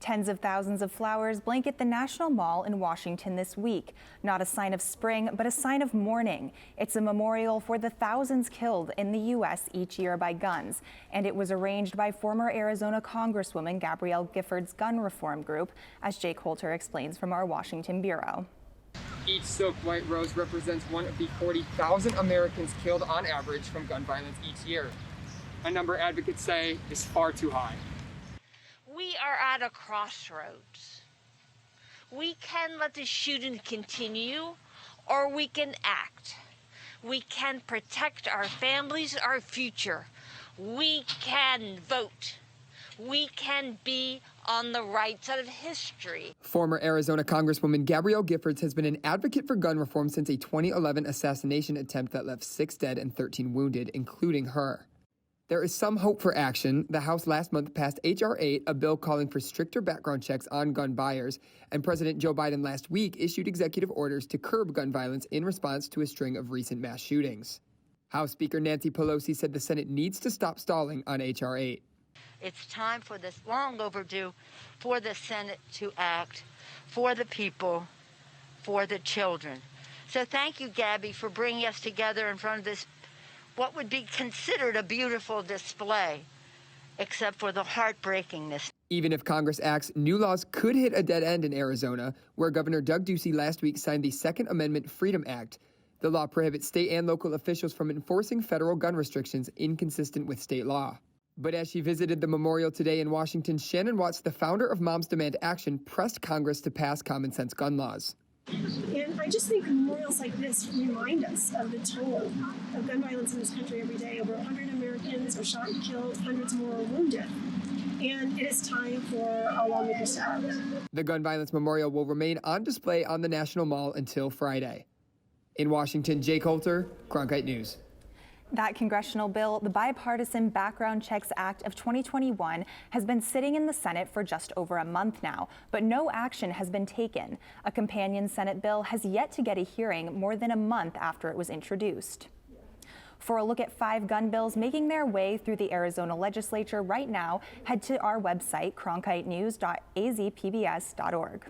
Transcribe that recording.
Tens of thousands of flowers blanket the National Mall in Washington this week. Not a sign of spring, but a sign of mourning. It's a memorial for the thousands killed in the U.S. each year by guns. And it was arranged by former Arizona Congresswoman Gabby Giffords' gun reform group, as Jake Holter explains from our Washington bureau. Each silk white rose represents one of the 40,000 Americans killed on average from gun violence each year. A number advocates say is far too high. We are at a crossroads. We can let the shooting continue, or we can act. We can protect our families, our future. We can vote. We can be on the right side of history. Former Arizona Congresswoman Gabby Giffords has been an advocate for gun reform since a 2011 assassination attempt that left 6 dead and 13 wounded, including her. There is some hope for action. The House last month passed H.R. 8, a bill calling for stricter background checks on gun buyers, and President Joe Biden last week issued executive orders to curb gun violence in response to a string of recent mass shootings. House Speaker Nancy Pelosi said the Senate needs to stop stalling on H.R. 8. It's time for this, long overdue, for the Senate to act for the people, for the children. So thank you, Gabby, for bringing us together in front of this what would be considered a beautiful display, except for the heartbreakingness. Even if Congress acts, new laws could hit a dead end in Arizona, where Governor Doug Ducey last week signed the Second Amendment Freedom Act. The law prohibits state and local officials from enforcing federal gun restrictions inconsistent with state law. But as she visited the memorial today in Washington, Shannon Watts, the founder of Moms Demand Action, pressed Congress to pass common sense gun laws. And I just think memorials like this remind us of the toll of gun violence in this country every day. Over 100 Americans are shot and killed, hundreds more are wounded. And it is time for our lawmakers to act. The gun violence memorial will remain on display on the National Mall until Friday. In Washington, Jake Holter, Cronkite News. That congressional bill, the Bipartisan Background Checks Act of 2021, has been sitting in the Senate for just over a month now, but no action has been taken. A companion Senate bill has yet to get a hearing more than a month after it was introduced. For a look at 5 gun bills making their way through the Arizona legislature right now, head to our website, cronkitenews.azpbs.org.